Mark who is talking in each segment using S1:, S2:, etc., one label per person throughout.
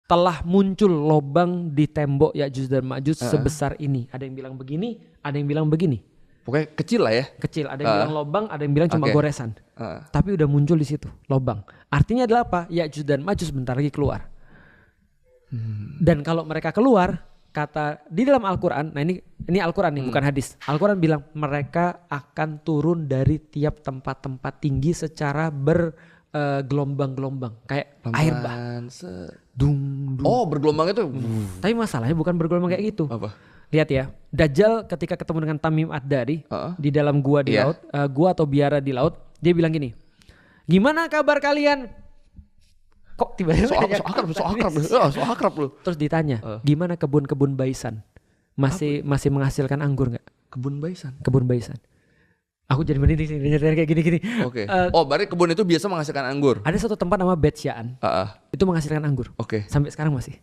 S1: telah muncul lobang di tembok Ya'juj dan Ma'juj sebesar ini. Ada yang bilang begini, ada yang bilang begini.
S2: Pokoknya kecil lah ya.
S1: Kecil, ada yang bilang lobang, ada yang bilang cuma goresan. Tapi udah muncul di situ lobang. Artinya adalah apa? Ya'juj dan Ma'juj bentar lagi keluar. Dan kalau mereka keluar, kata di dalam Al-Quran, nah ini Al-Quran nih, bukan hadis. Al-Quran bilang mereka akan turun dari tiap tempat-tempat tinggi secara bergelombang-gelombang, kayak air bah. Dung.
S2: Oh, bergelombang itu.
S1: Tapi masalahnya bukan bergelombang kayak gitu.
S2: Apa?
S1: Lihat ya, Dajjal ketika ketemu dengan Tamim Ad-Dari di dalam gua di laut, gua atau biara di laut, dia bilang gini, gimana kabar kalian? Kok tiba-tiba
S2: so akrab lu.
S1: Terus ditanya, gimana kebun-kebun Baisan? Masih menghasilkan anggur nggak?
S2: Kebun Baisan.
S1: Kebun Baisan. Aku jadi merinding sih dengar kayak gini-gini.
S2: Oke. Berarti kebun itu biasa menghasilkan anggur.
S1: Ada satu tempat nama Bet Sya'an. Itu menghasilkan anggur.
S2: Oke.
S1: Sampai sekarang masih.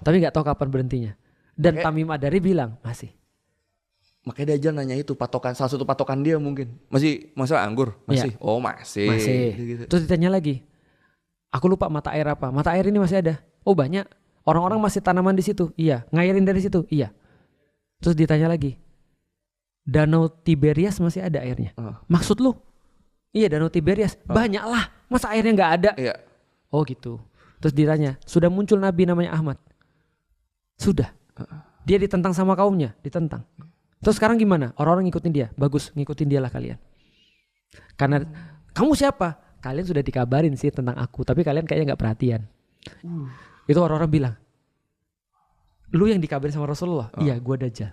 S1: Tapi nggak tahu kapan berhentinya. Dan Tamim Ad-Dari bilang masih.
S2: Makanya Dajjal nanya itu salah satu patokan dia mungkin. Masih anggur? Masih.
S1: Ya.
S2: Oh, masih.
S1: Gitu. Terus ditanya lagi. Aku lupa mata air apa. Mata air ini masih ada. Oh, banyak. Orang-orang masih tanaman di situ. Iya. Ngairin dari situ. Iya. Terus ditanya lagi. Danau Tiberias masih ada airnya. Maksud lu? Iya, Danau Tiberias. Banyak lah. Masa airnya nggak ada?
S2: Iya.
S1: Oh gitu. Terus ditanya, sudah muncul nabi namanya Ahmad? Sudah. Dia ditentang sama kaumnya, ditentang. Terus sekarang gimana? Orang-orang ngikutin dia. Bagus, ngikutin dia lah kalian. Karena kamu siapa? Kalian sudah dikabarin sih tentang aku, tapi kalian kayaknya nggak perhatian. Itu orang-orang bilang, lu yang dikabarin sama Rasulullah? Iya, gua Dajjal.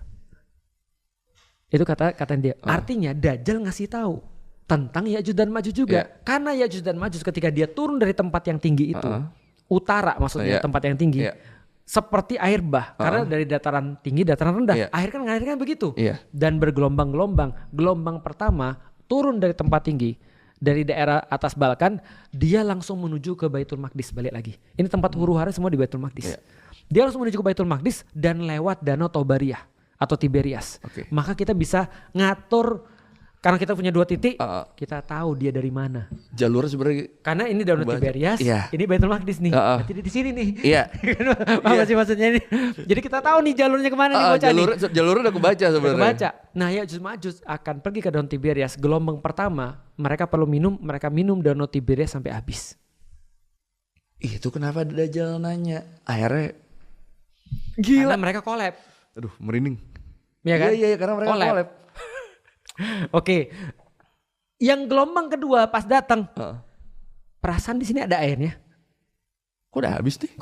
S1: Itu kata dia. Artinya Dajjal ngasih tahu tentang Ya'juj dan Ma'juj juga. Karena Ya'juj dan Ma'juj ketika dia turun dari tempat yang tinggi itu, utara maksudnya tempat yang tinggi, seperti air bah. Karena dari dataran tinggi, dataran rendah, air kan ngalir kan begitu. Dan bergelombang-gelombang. Gelombang pertama turun dari tempat tinggi, dari daerah atas Balkan, dia langsung menuju ke Baitul Maqdis, balik lagi. Ini tempat huru-hara semua di Baitul Maqdis. Dia langsung menuju ke Baitul Maqdis dan lewat Danau Tobariyah atau Tiberias. Maka kita bisa ngatur, karena kita punya 2 titik, kita tahu dia dari mana.
S2: Jalur sebenarnya.
S1: Karena ini Danau Tiberias, ini Baitul Maqdis nih. Berarti di sini nih. Iya. Apa sih maksudnya ini? Jadi kita tahu nih jalurnya kemana nih bocah nih.
S2: Jalurnya udah kebaca sebenarnya.
S1: Nah, Ya'juj Ma'juj akan pergi ke Danau Tiberias. Gelombang pertama, mereka minum Danau Tiberias sampai habis.
S2: Itu kenapa Dajjal nanya? Akhirnya
S1: gila. Karena mereka collab.
S2: Aduh, merinding.
S1: Iya kan?
S2: Iya, karena mereka collab.
S1: Oke. Yang gelombang kedua pas datang. Perasaan di sini ada airnya.
S2: Kok udah habis nih?